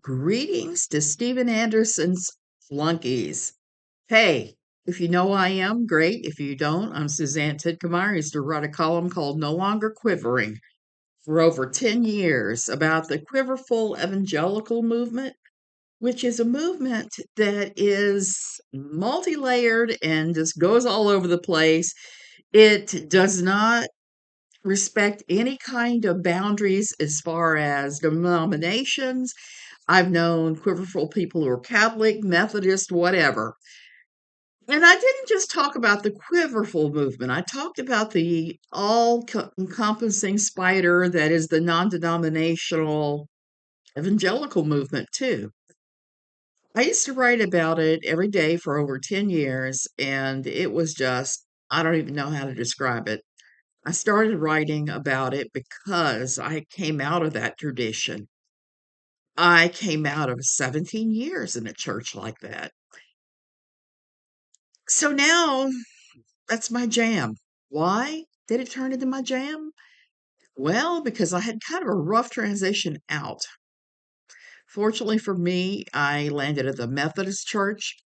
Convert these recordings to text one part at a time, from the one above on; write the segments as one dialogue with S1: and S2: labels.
S1: Greetings to Stephen Anderson's flunkies. Hey, if you know who I am, great. If you don't, I'm Suzanne Tidkamar. I used to write a column called No Longer Quivering for over 10 years about the quiverful evangelical movement, which is a movement that is multi-layered and just goes all over the place. It does not respect any kind of boundaries as far as denominations. I've known quiverful people who are Catholic, Methodist, whatever. And I didn't just talk about the quiverful movement. I talked about the all encompassing spider that is the non denominational evangelical movement, too. I used to write about it every day for over 10 years, and it was just, I don't even know how to describe it. I started writing about it because I came out of that tradition. I came out of 17 years in a church like that. So now that's my jam. Why did it turn into my jam? Well, because I had kind of a rough transition out. Fortunately for me, I landed at the Methodist church.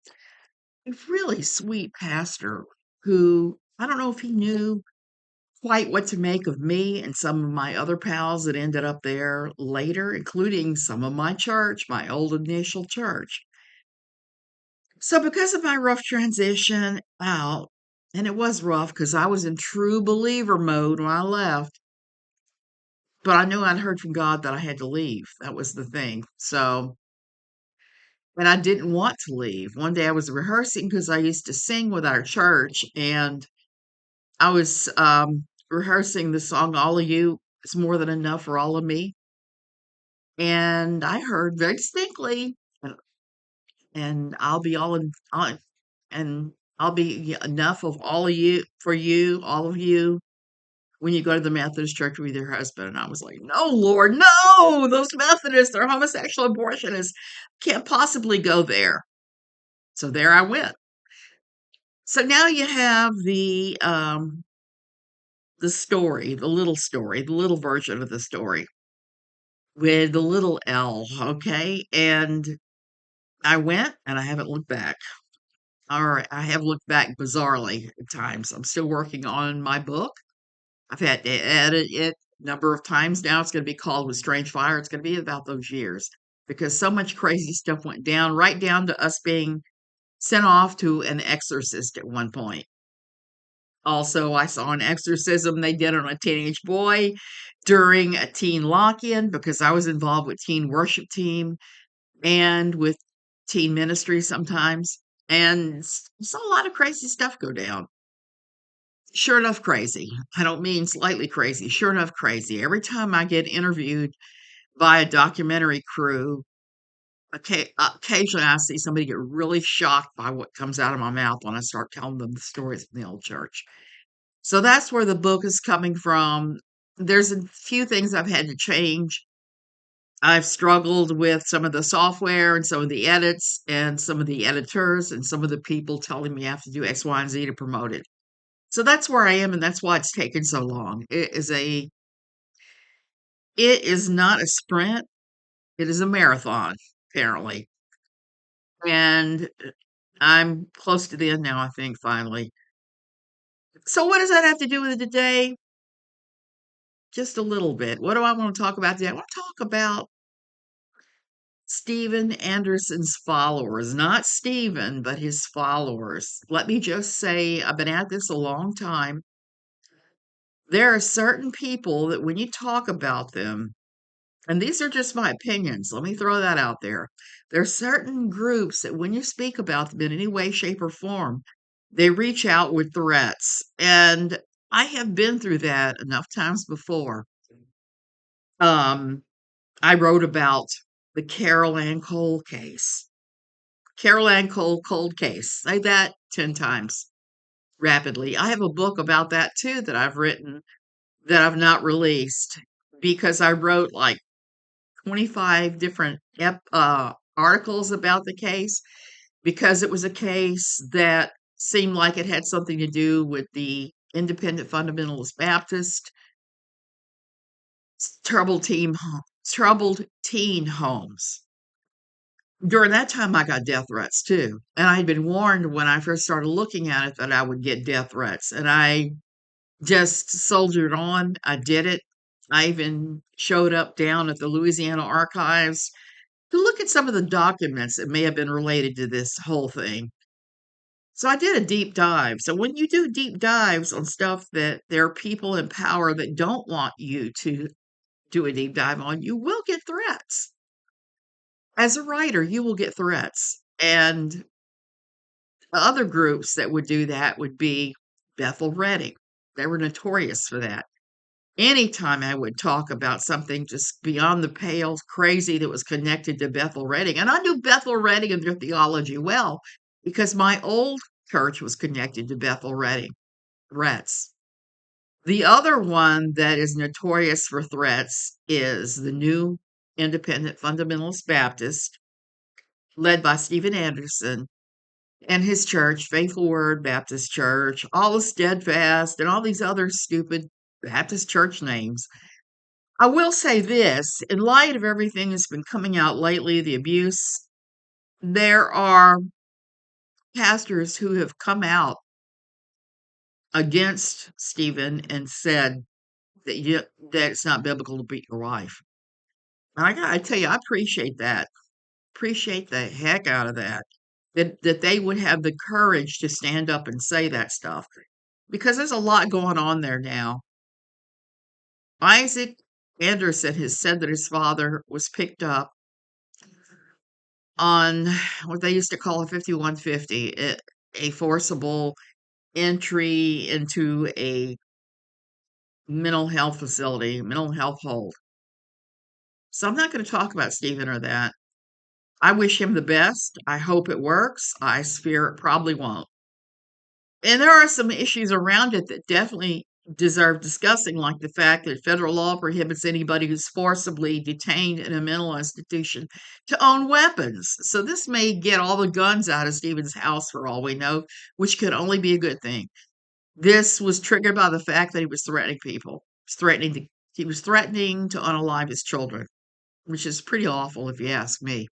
S1: A really sweet pastor who I don't know if he knew quite what to make of me and some of my other pals that ended up there later, including some of my church, my old initial church. So, because of my rough transition out, and it was rough because I was in true believer mode when I left, but I knew I'd heard from God that I had to leave. That was the thing. So, and I didn't want to leave. One day I was rehearsing because I used to sing with our church, and I was rehearsing the song All of You is More Than Enough for All of Me. And I heard very distinctly, and, and I'll be all in, and I'll be enough of all of you for you, all of you, when you go to the Methodist church with your husband. And I was like, no, Lord, no, those Methodists are homosexual abortionists. Can't possibly go there. So there I went. So now you have the story, the little version of the story with the little L, okay? And I went and I haven't looked back. Or I have looked back bizarrely at times. I'm still working on my book. I've had to edit it a number of times now. It's going to be called With Strange Fire. It's going to be about those years because so much crazy stuff went down, right down to us being sent off to an exorcist at one point. Also, I saw an exorcism they did on a teenage boy during a teen lock-in because I was involved with teen worship team and with teen ministry sometimes. And saw a lot of crazy stuff go down. Sure enough, crazy. I don't mean slightly crazy. Sure enough, crazy. Every time I get interviewed by a documentary crew, occasionally I see somebody get really shocked by what comes out of my mouth when I start telling them the stories from the old church. So that's where the book is coming from. There's a few things I've had to change. I've struggled with some of the software and some of the edits and some of the editors and some of the people telling me I have to do X, Y, and Z to promote it. So that's where I am, and that's why it's taken so long. It is not a sprint, it is a marathon, apparently. And I'm close to the end now, I think, finally. So what does that have to do with it today? Just a little bit. What do I want to talk about today? I want to talk about Steven Anderson's followers, not Steven, but his followers. Let me just say, I've been at this a long time. There are certain people that when you talk about them, and these are just my opinions. Let me throw that out there. There are certain groups that when you speak about them in any way, shape, or form, they reach out with threats. And I have been through that enough times before. Um, I wrote about the Carol Ann Cole case. Carol Ann Cole cold case. Say that 10 times rapidly. I have a book about that too that I've written that I've not released because I wrote like 25 different articles about the case because it was a case that seemed like it had something to do with the independent fundamentalist Baptist troubled teen homes. During that time, I got death threats too. And I had been warned when I first started looking at it that I would get death threats. And I just soldiered on. I did it. I even showed up down at the Louisiana archives to look at some of the documents that may have been related to this whole thing. So I did a deep dive. So when you do deep dives on stuff that there are people in power that don't want you to do a deep dive on, you will get threats. As a writer, you will get threats. And other groups that would do that would be Bethel Redding. They were notorious for that. Anytime I would talk about something just beyond the pale, crazy that was connected to Bethel Redding, and I knew Bethel Redding and their theology well because my old church was connected to Bethel Redding threats. The other one that is notorious for threats is the new Independent Fundamentalist Baptist, led by Stephen Anderson and his church, Faithful Word Baptist Church, all the Steadfast, and all these other stupid Baptist church names. I will say this, in light of everything that's been coming out lately, the abuse, there are pastors who have come out against Stephen and said that it's not biblical to beat your wife. And I gotta tell you, I appreciate that. Appreciate the heck out of that. That they would have the courage to stand up and say that stuff. Because there's a lot going on there now. Isaac Anderson has said that his father was picked up on what they used to call a 5150, a forcible entry into a mental health facility, mental health hold. So I'm not going to talk about Stephen or that. I wish him the best. I hope it works. I fear it probably won't. And there are some issues around it that definitely deserve discussing, like the fact that federal law prohibits anybody who's forcibly detained in a mental institution to own weapons. So this may get all the guns out of Stephen's house for all we know, which could only be a good thing. This was triggered by the fact that he was threatening people. He was threatening to unalive his children, which is pretty awful if you ask me,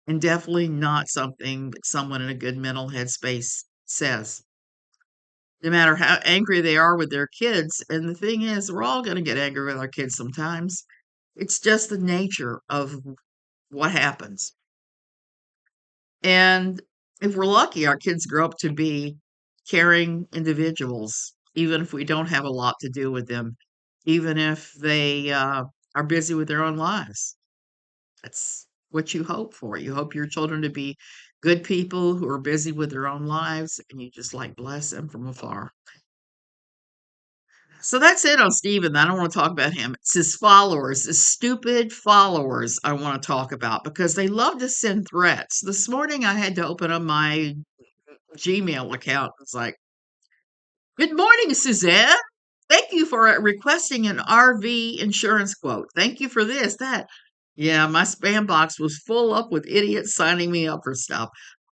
S1: and definitely not something that someone in a good mental headspace says. No matter how angry they are with their kids. And the thing is, we're all going to get angry with our kids sometimes. It's just the nature of what happens. And if we're lucky, our kids grow up to be caring individuals, even if we don't have a lot to do with them, even if they are busy with their own lives. That's what you hope for. You hope your children to be good people who are busy with their own lives, and you just like bless them from afar. So that's it on Stephen. I don't want to talk about him. It's his followers, his stupid followers, I want to talk about because they love to send threats. This morning I had to open up my Gmail account. It's like, good morning, Suzanne. Thank you for requesting an RV insurance quote. Thank you for this, that. Yeah, my spam box was full up with idiots signing me up for stuff.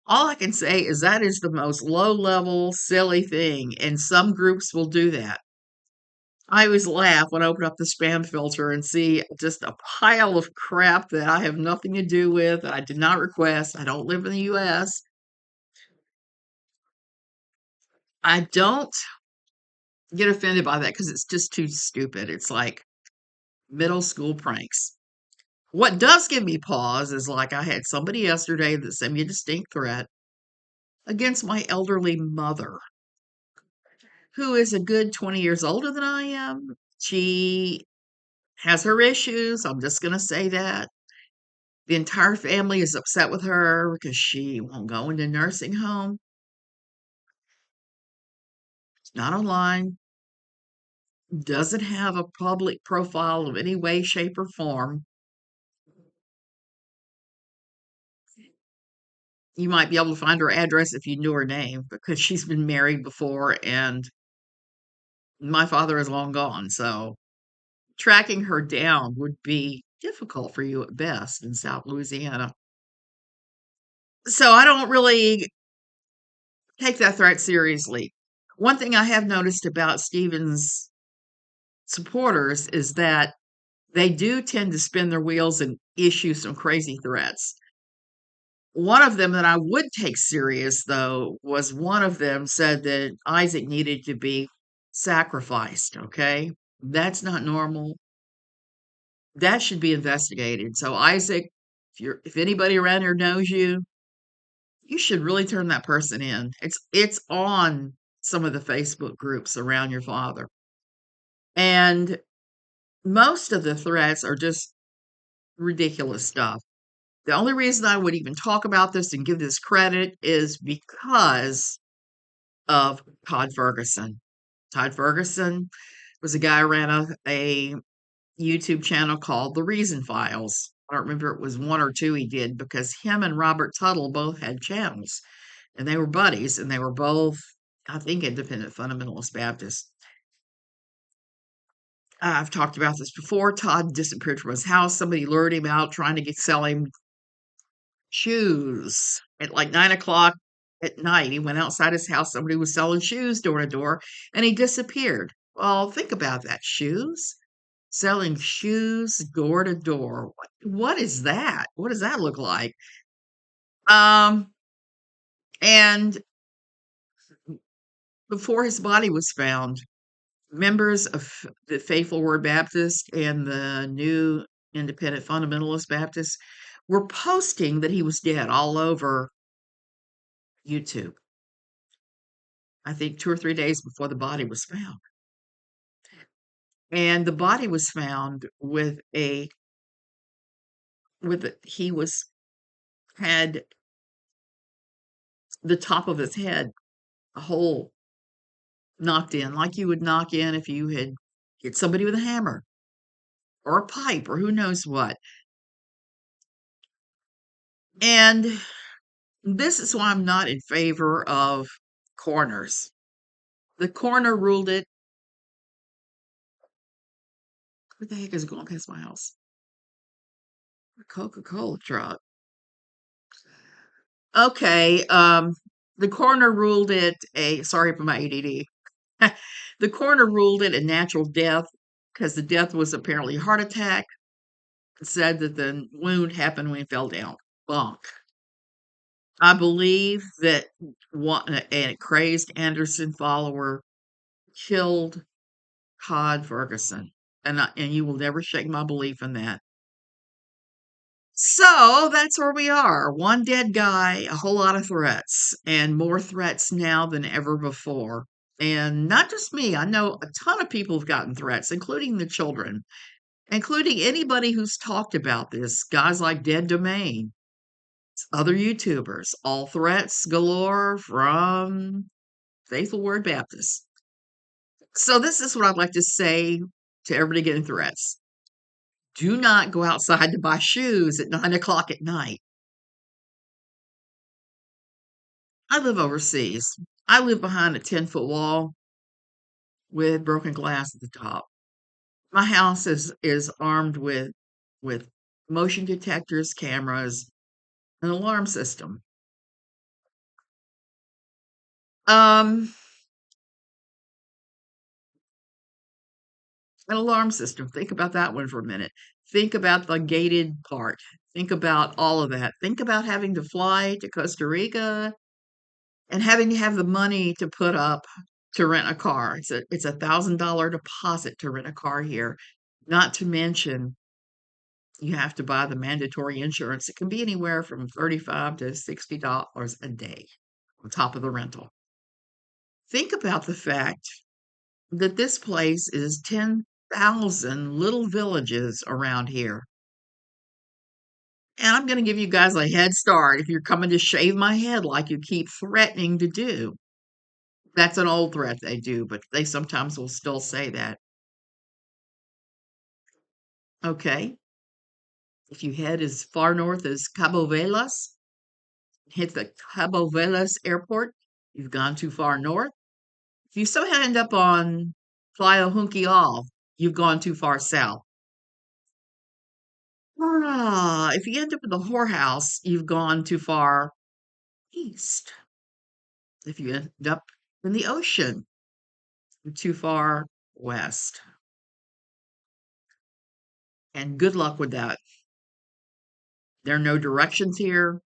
S1: All I can say is that is the most low level, silly thing, and some groups will do that. I always laugh when I open up the spam filter and see just a pile of crap that I have nothing to do with, that I did not request. I don't live in the US. I don't get offended by that because it's just too stupid. It's like middle school pranks. What does give me pause is like I had somebody yesterday that sent me a distinct threat against my elderly mother, who is a good 20 years older than I am. She has her issues. I'm just going to say that. The entire family is upset with her because she won't go into nursing home. It's not online. Doesn't have a public profile of any way, shape, or form. You might be able to find her address if you knew her name because she's been married before and my father is long gone. So tracking her down would be difficult for you at best in South Louisiana. So I don't really take that threat seriously. One thing I have noticed about Stephen's supporters is that they do tend to spin their wheels and issue some crazy threats. One of them that I would take serious, though, was one of them said that Isaac needed to be sacrificed. Okay. That's not normal. That should be investigated. So, Isaac, if anybody around here knows you, you should really turn that person in. It's on some of the Facebook groups around your father. And most of the threats are just ridiculous stuff. The only reason I would even talk about this and give this credit is because of Todd Ferguson. Todd Ferguson was a guy who ran a YouTube channel called The Reason Files. I don't remember it was one or two he did because him and Robert Tuttle both had channels and they were buddies and they were both, I think, independent fundamentalist Baptists. I've talked about this before. Todd disappeared from his house. Somebody lured him out trying to sell him shoes at like 9 o'clock at night. He went outside his house. Somebody was selling shoes door to door and he disappeared. Well, think about that. Shoes? Selling shoes door to door. What is that? What does that look like? Um, and before his body was found, members of the Faithful Word Baptist and the New Independent Fundamentalist Baptist were posting that he was dead all over YouTube. I think 2 or 3 days before the body was found. And the body was found he was had the top of his head, a hole knocked in, like you would knock in if you had hit somebody with a hammer or a pipe or who knows what. And this is why I'm not in favor of coroners. The coroner ruled it. What the heck is going past my house? A Coca-Cola truck. Okay, the coroner ruled it sorry for my ADD. The coroner ruled it a natural death because the death was apparently a heart attack. It said that the wound happened when he fell down. Bunk. I believe that a crazed Anderson follower killed Todd Ferguson, and you will never shake my belief in that. So that's where we are. One dead guy, a whole lot of threats, and more threats now than ever before. And not just me, I know a ton of people have gotten threats, including the children, including anybody who's talked about this, guys like Dead Domain, other YouTubers, all threats galore from Faithful Word Baptist. So this is what I'd like to say to everybody getting threats. Do not go outside to buy shoes at 9 o'clock at night. I live overseas. I live behind a 10-foot wall with broken glass at the top. My house is armed with motion detectors, cameras, an alarm system. Um, an alarm system. Think about that one for a minute. Think about the gated part. Think about all of that. Think about having to fly to Costa Rica and having to have the money to put up to rent a car. It's $1,000 deposit to rent a car here. Not to mention you have to buy the mandatory insurance. It can be anywhere from $35 to $60 a day on top of the rental. Think about the fact that this place is 10,000 little villages around here. And I'm going to give you guys a head start if you're coming to shave my head like you keep threatening to do. That's an old threat they do, but they sometimes will still say that. Okay. If you head as far north as Cabo Velas, hit the Cabo Velas airport, you've gone too far north. If you somehow end up on Playa Junquial, you've gone too far south. If you end up in the whorehouse, you've gone too far east. If you end up in the ocean, you're too far west. And good luck with that. There are no directions here.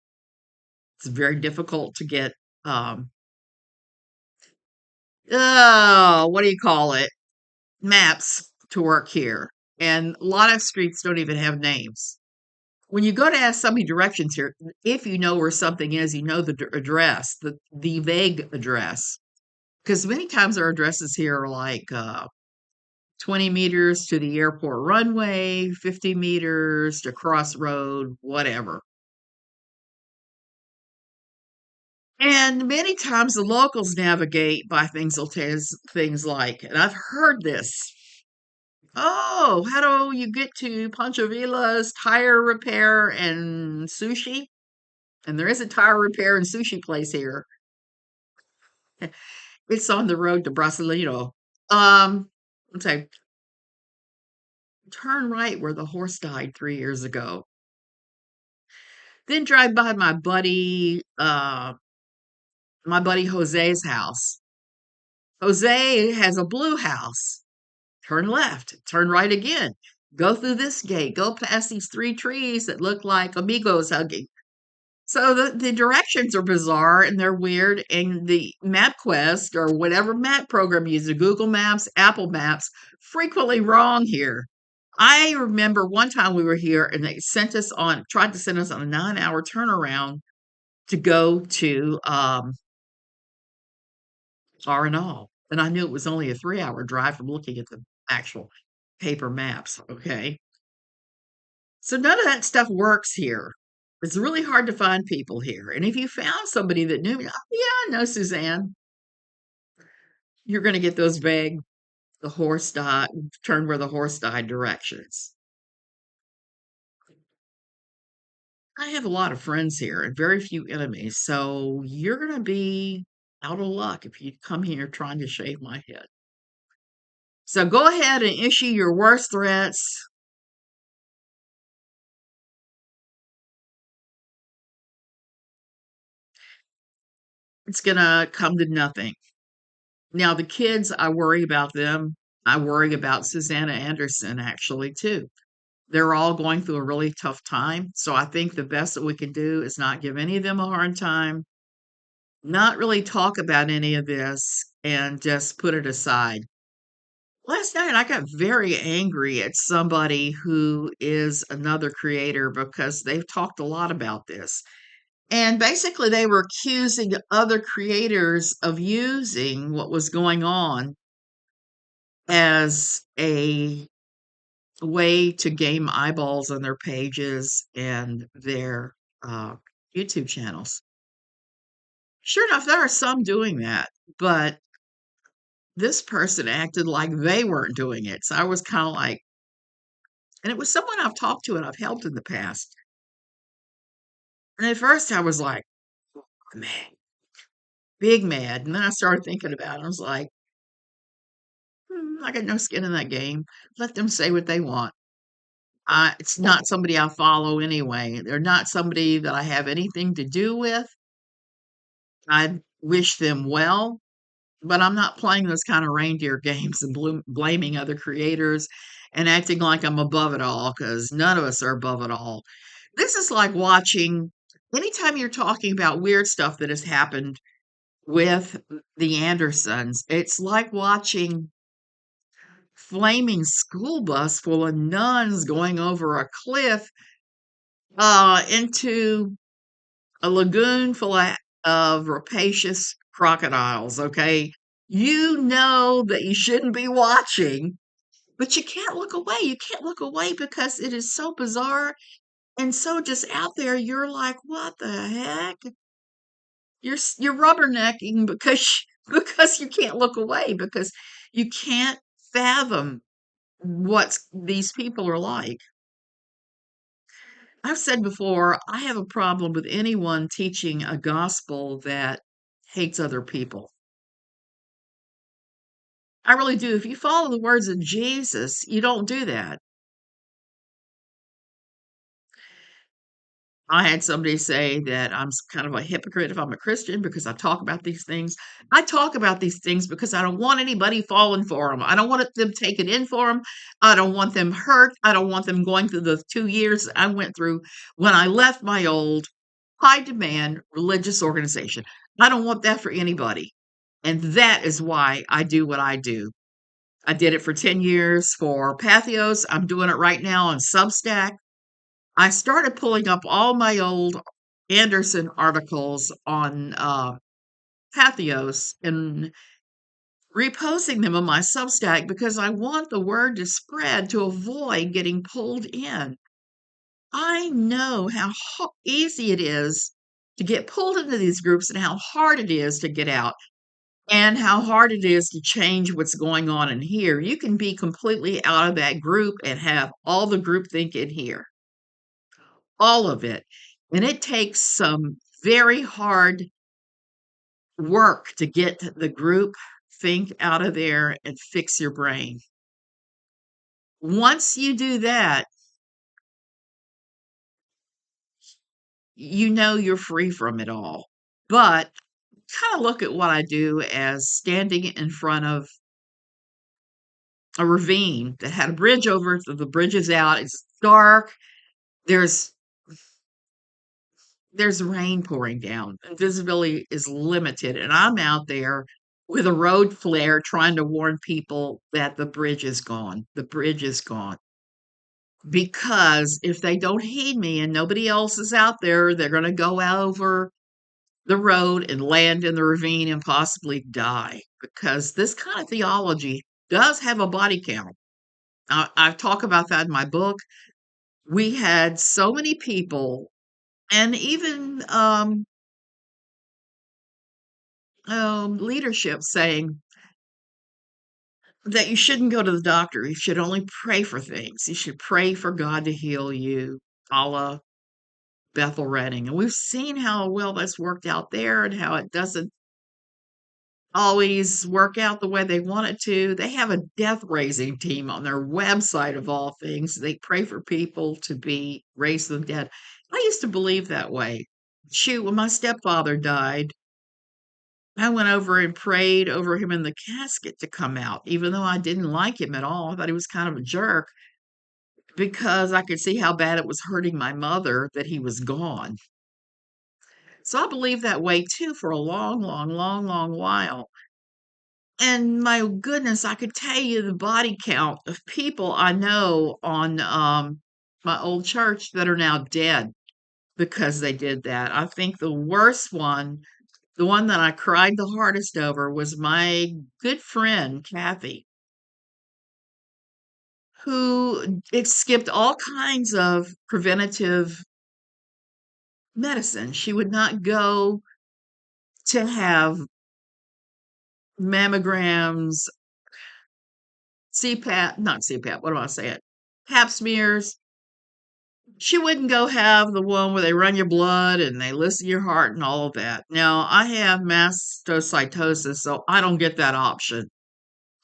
S1: It's very difficult to get, um, oh, what do you call it? Maps to work here. And a lot of streets don't even have names. When you go to ask somebody directions here, if you know where something is, you know the address, the vague address. Because many times our addresses here are like 20 meters to the airport runway, 50 meters to crossroad, whatever. And many times the locals navigate by things like, and I've heard this. Oh, how do you get to Pancho Villa's tire repair and sushi? And there is a tire repair and sushi place here. It's on the road to Brasilino. Let's say turn right where the horse died 3 years ago. Then drive by my buddy Jose's house. Jose has a blue house. Turn left, turn right again. Go through this gate, go past these three trees that look like amigos hugging. So the directions are bizarre and they're weird, and the MapQuest or whatever map program you use, Google Maps, Apple Maps, frequently wrong here. I remember one time we were here and they tried to send us on a 9-hour turnaround to go to R&R. And I knew it was only a 3-hour drive from looking at the actual paper maps. Okay. So none of that stuff works here. It's really hard to find people here. And if you found somebody that knew me, oh, yeah, I know Suzanne, you're going to get those vague, the horse died, turn where the horse died directions. I have a lot of friends here and very few enemies. So you're going to be out of luck if you come here trying to shave my head. So go ahead and issue your worst threats. It's going to come to nothing. Now, the kids, I worry about them. I worry about Susanna Anderson actually too. They're all going through a really tough time. So I think the best that we can do is not give any of them a hard time, not really talk about any of this, and just put it aside. Last night, I got very angry at somebody who is another creator because they've talked a lot about this. And basically, they were accusing other creators of using what was going on as a way to game eyeballs on their pages and their YouTube channels. Sure enough, there are some doing that, but this person acted like they weren't doing it. So I was kind of like, and it was someone I've talked to and I've helped in the past. And at first I was like, man, big mad. And then I started thinking about it. I was like, I got no skin in that game. Let them say what they want. It's not somebody I follow anyway. They're not somebody that I have anything to do with. I wish them well, but I'm not playing those kind of reindeer games and blaming other creators and acting like I'm above it all because none of us are above it all. This is like watching, anytime you're talking about weird stuff that has happened with the Andersons, it's like watching flaming school bus full of nuns going over a cliff into a lagoon full of rapacious crocodiles, okay? You know that you shouldn't be watching, but you can't look away. You can't look away because it is so bizarre and so just out there. You're like, what the heck? You're rubbernecking because because you can't look away because you can't fathom what these people are like. I've said before, I have a problem with anyone teaching a gospel that hates other people. I really do. If you follow the words of Jesus, you don't do that. I had somebody say that kind of a hypocrite if I'm a Christian because I talk about these things. I talk about these things because I don't want anybody falling for them. I don't want them taken in for them. I don't want them hurt. I don't want them going through the 2 years I went through when I left my old high demand religious organization. I don't want that for anybody. And that is why I do what I do. I did it for 10 years for Pathos. I'm doing it right now on Substack. I started pulling up all my old Anderson articles on Pathos and reposting them on my Substack because I want the word to spread to avoid getting pulled in. I know how easy it is to get pulled into these groups and how hard it is to get out and how hard it is to change what's going on in here. You can be completely out of that group and have all the group think in here, all of it. And it takes some very hard work to get the group think out of there and fix your brain. Once you do that, you know you're free from it all. But kind of look at what I do as standing in front of a ravine that had a bridge over it. So the bridge is out. It's dark. There's there's rain pouring down. And visibility is limited, and I'm out there with a road flare trying to warn people that the bridge is gone. The bridge is gone. Because if they don't heed me and nobody else is out there, they're going to go over the road and land in the ravine and possibly die. Because this kind of theology does have a body count. I talk about that in my book. We had so many people, and even leadership saying that you shouldn't go to the doctor. You should only pray for things. You should pray for God to heal you, a la Bethel Redding. And we've seen how well that's worked out there and how it doesn't always work out the way they want it to. They have a death raising team on their website, of all things. They pray for people to be raised from the dead. I used to believe that way. Shoot, when my stepfather died, I went over and prayed over him in the casket to come out, even though I didn't like him at all. I thought he was kind of a jerk because I could see how bad it was hurting my mother that he was gone. So I believed that way too for a long, long, long, long while. And my goodness, I could tell you the body count of people I know on my old church that are now dead because they did that. I think the worst one, the one that I cried the hardest over, was my good friend Kathy, who skipped all kinds of preventative medicine. She would not go to have mammograms, CPAP, not CPAP, what am I saying? Pap smears. She wouldn't go have the one where they run your blood and they listen to your heart and all of that. Now, I have mastocytosis, so I don't get that option.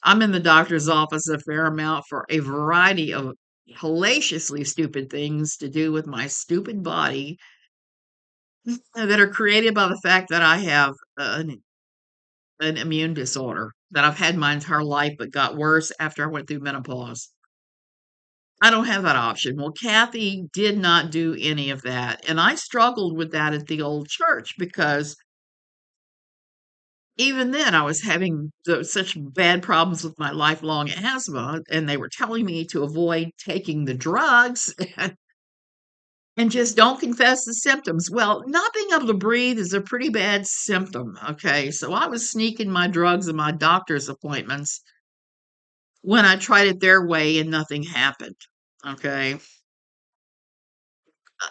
S1: I'm in the doctor's office a fair amount for a variety of hellaciously stupid things to do with my stupid body that are created by the fact that I have an immune disorder that I've had my entire life but got worse after I went through menopause. I don't have that option. Well, Kathy did not do any of that. And I struggled with that at the old church because even then I was having such bad problems with my lifelong asthma, and they were telling me to avoid taking the drugs and just don't confess the symptoms. Well, not being able to breathe is a pretty bad symptom. Okay. So I was sneaking my drugs and my doctor's appointments when I tried it their way and nothing happened. Okay.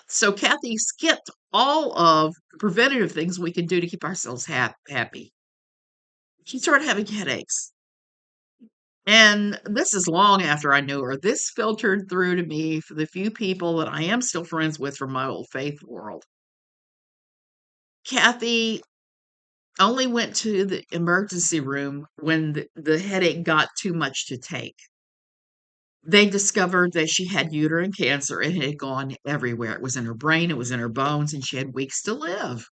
S1: So Kathy skipped all of the preventative things we can do to keep ourselves happy. She started having headaches. And this is long after I knew her. This filtered through to me for the few people that I am still friends with from my old faith world. Kathy only went to the emergency room when the headache got too much to take. They discovered that she had uterine cancer and it had gone everywhere. It was in her brain, it was in her bones, and she had weeks to live.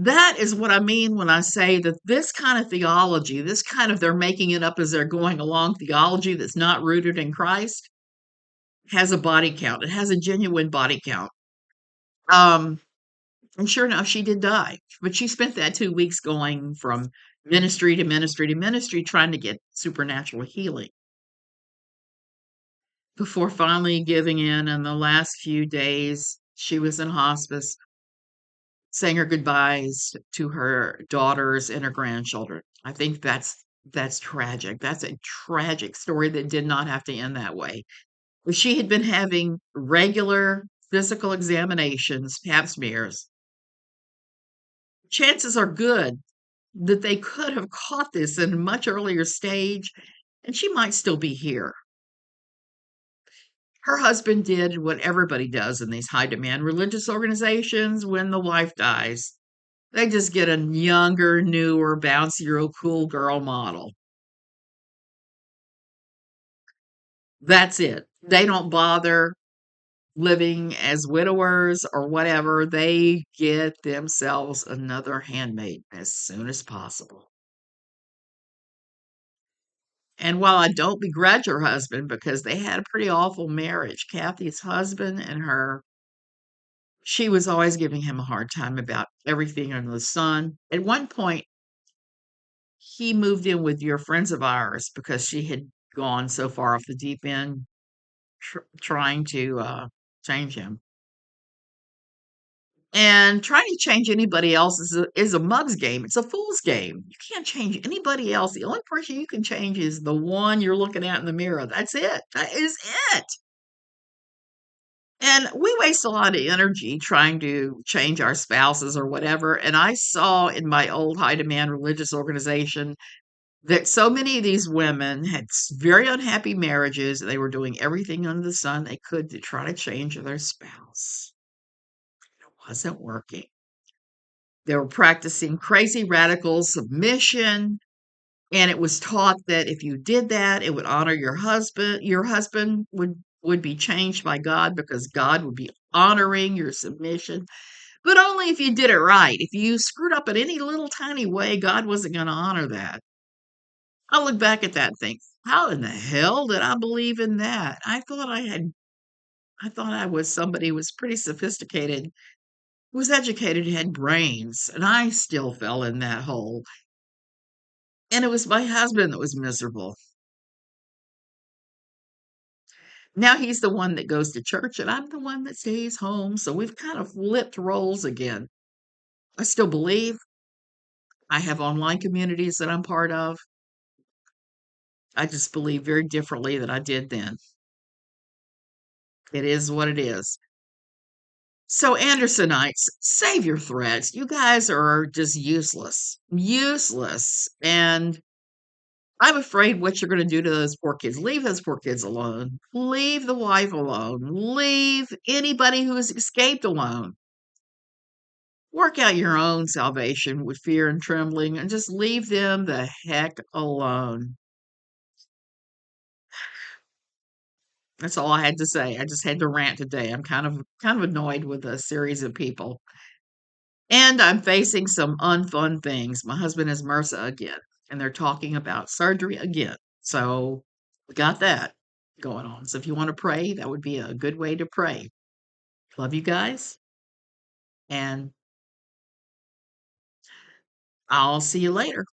S1: That is what I mean when I say that this kind of theology, this kind of they're making it up as they're going along theology that's not rooted in Christ, has a body count. It has a genuine body count. Um, And sure enough, she did die. But she spent that 2 weeks going from ministry to ministry to ministry trying to get supernatural healing before finally giving in the last few days. She was in hospice, saying her goodbyes to her daughters and her grandchildren. I think that's tragic. That's a tragic story that did not have to end that way. If she had been having regular physical examinations, pap smears, chances are good that they could have caught this in a much earlier stage, and she might still be here. Her husband did what everybody does in these high demand religious organizations when the wife dies. They just get a younger, newer, bouncier, cool girl model. That's it. They don't bother living as widowers or whatever. They get themselves another handmaid as soon as possible. And while I don't begrudge her husband because they had a pretty awful marriage, Kathy's husband and her, she was always giving him a hard time about everything under the sun. At one point, he moved in with your friends of ours because she had gone so far off the deep end trying to change him. And trying to change anybody else is a mug's game. It's a fool's game. You can't change anybody else. The only person you can change is the one you're looking at in the mirror. That's it. That is it. And we waste a lot of energy trying to change our spouses or whatever. And I saw in my old high demand religious organization that so many of these women had very unhappy marriages. They were doing everything under the sun they could to try to change their spouse. It wasn't working. They were practicing crazy radical submission. And it was taught that if you did that, it would honor your husband. Your husband would be changed by God because God would be honoring your submission. But only if you did it right. If you screwed up in any little tiny way, God wasn't going to honor that. I look back at that and think, how in the hell did I believe in that? I thought I was somebody who was pretty sophisticated, who was educated, had brains, and I still fell in that hole. And it was my husband that was miserable. Now he's the one that goes to church, and I'm the one that stays home. So we've kind of flipped roles again. I still believe. I have online communities that I'm part of. I just believe very differently than I did then. It is what it is. So, Andersonites, save your threats. You guys are just useless. Useless. And I'm afraid what you're going to do to those poor kids. Leave those poor kids alone. Leave the wife alone. Leave anybody who has escaped alone. Work out your own salvation with fear and trembling and just leave them the heck alone. That's all I had to say. I just had to rant today. I'm kind of annoyed with a series of people. And I'm facing some unfun things. My husband has MRSA again, and they're talking about surgery again. So we got that going on. So if you want to pray, that would be a good way to pray. Love you guys, and I'll see you later.